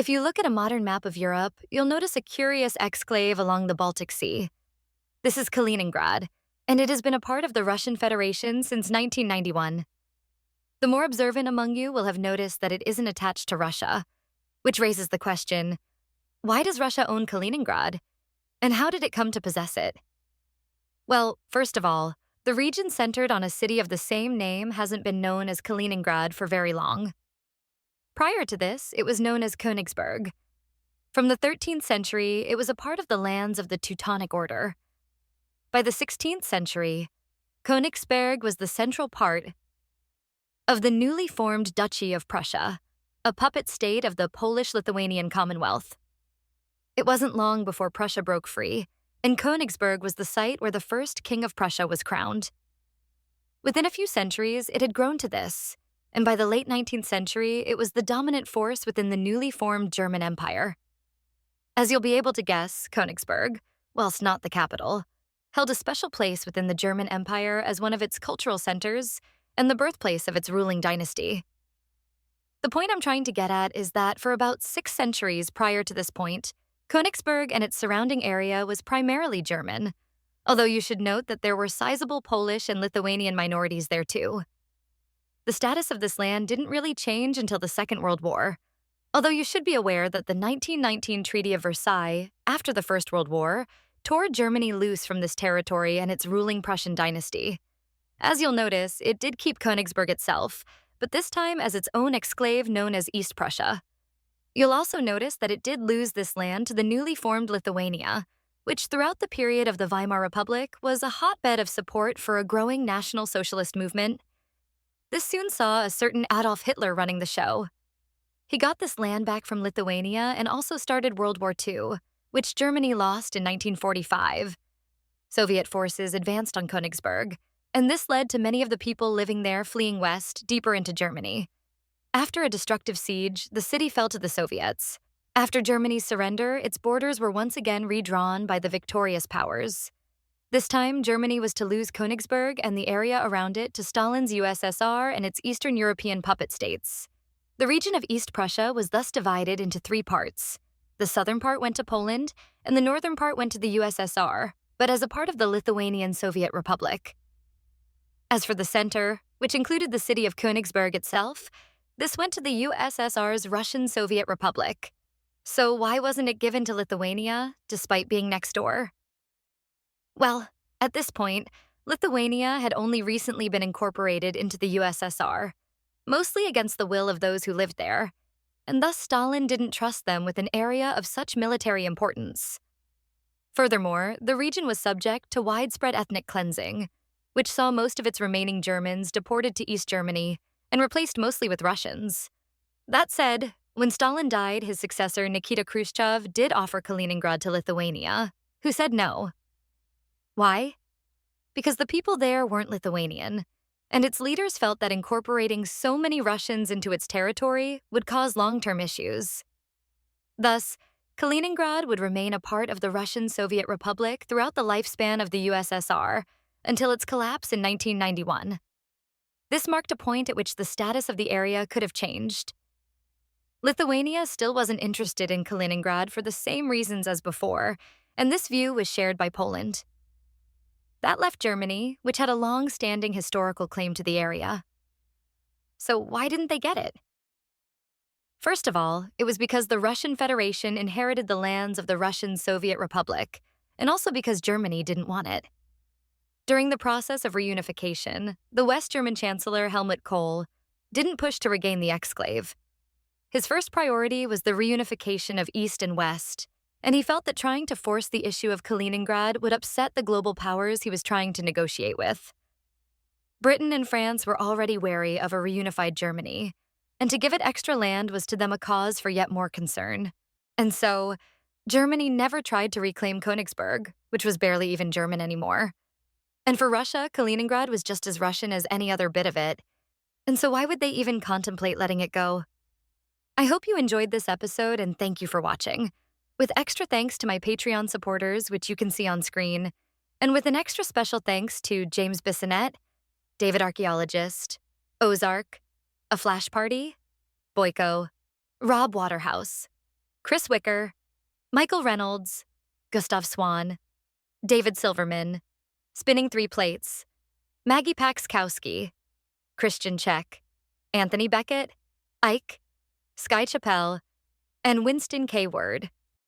If you look at a modern map of Europe, you'll notice a curious exclave along the Baltic Sea. This is Kaliningrad, and it has been a part of the Russian Federation since 1991. The more observant among you will have noticed that it isn't attached to Russia, which raises the question, why does Russia own Kaliningrad? And how did it come to possess it? Well, first of all, the region centered on a city of the same name hasn't been known as Kaliningrad for very long. Prior to this, it was known as Königsberg. From the 13th century, it was a part of the lands of the Teutonic Order. By the 16th century, Königsberg was the central part of the newly formed Duchy of Prussia, a puppet state of the Polish-Lithuanian Commonwealth. It wasn't long before Prussia broke free, and Königsberg was the site where the first king of Prussia was crowned. Within a few centuries, it had grown to this, and by the late 19th century, it was the dominant force within the newly formed German Empire. As you'll be able to guess, Königsberg, whilst not the capital, held a special place within the German Empire as one of its cultural centers and the birthplace of its ruling dynasty. The point I'm trying to get at is that for about 6 centuries prior to this point, Königsberg and its surrounding area was primarily German, although you should note that there were sizable Polish and Lithuanian minorities there too. The status of this land didn't really change until the Second World War, although you should be aware that the 1919 Treaty of Versailles, after the First World War, tore Germany loose from this territory and its ruling Prussian dynasty. As you'll notice, it did keep Königsberg itself, but this time as its own exclave known as East Prussia. You'll also notice that it did lose this land to the newly formed Lithuania, which throughout the period of the Weimar Republic was a hotbed of support for a growing National Socialist movement. This soon saw a certain Adolf Hitler running the show. He got this land back from Lithuania and also started World War II, which Germany lost in 1945. Soviet forces advanced on Königsberg, and this led to many of the people living there fleeing west, deeper into Germany. After a destructive siege, the city fell to the Soviets. After Germany's surrender, its borders were once again redrawn by the victorious powers. This time, Germany was to lose Königsberg and the area around it to Stalin's USSR and its Eastern European puppet states. The region of East Prussia was thus divided into 3 parts. The southern part went to Poland, and the northern part went to the USSR, but as a part of the Lithuanian Soviet Republic. As for the center, which included the city of Königsberg itself, this went to the USSR's Russian Soviet Republic. So why wasn't it given to Lithuania, despite being next door? Well, at this point, Lithuania had only recently been incorporated into the USSR, mostly against the will of those who lived there, and thus Stalin didn't trust them with an area of such military importance. Furthermore, the region was subject to widespread ethnic cleansing, which saw most of its remaining Germans deported to East Germany and replaced mostly with Russians. That said, when Stalin died, his successor Nikita Khrushchev did offer Kaliningrad to Lithuania, who said no. Why? Because the people there weren't Lithuanian, and its leaders felt that incorporating so many Russians into its territory would cause long-term issues. Thus, Kaliningrad would remain a part of the Russian Soviet Republic throughout the lifespan of the USSR until its collapse in 1991. This marked a point at which the status of the area could have changed. Lithuania still wasn't interested in Kaliningrad for the same reasons as before, and this view was shared by Poland. That left Germany, which had a long-standing historical claim to the area. So why didn't they get it? First of all, it was because the Russian Federation inherited the lands of the Russian Soviet Republic, and also because Germany didn't want it. During the process of reunification, the West German Chancellor Helmut Kohl didn't push to regain the exclave. His first priority was the reunification of East and West, and he felt that trying to force the issue of Kaliningrad would upset the global powers he was trying to negotiate with. Britain and France were already wary of a reunified Germany, and to give it extra land was to them a cause for yet more concern. And so, Germany never tried to reclaim Königsberg, which was barely even German anymore. And for Russia, Kaliningrad was just as Russian as any other bit of it. And so why would they even contemplate letting it go? I hope you enjoyed this episode and thank you for watching. With extra thanks to my Patreon supporters, which you can see on screen, and with an extra special thanks to James Bissonette, David Archaeologist, Ozark, A Flash Party, Boyko, Rob Waterhouse, Chris Wicker, Michael Reynolds, Gustav Swan, David Silverman, Spinning Three Plates, Maggie Paxkowski, Christian Check, Anthony Beckett, Ike, Sky Chappell, and Winston K. Word.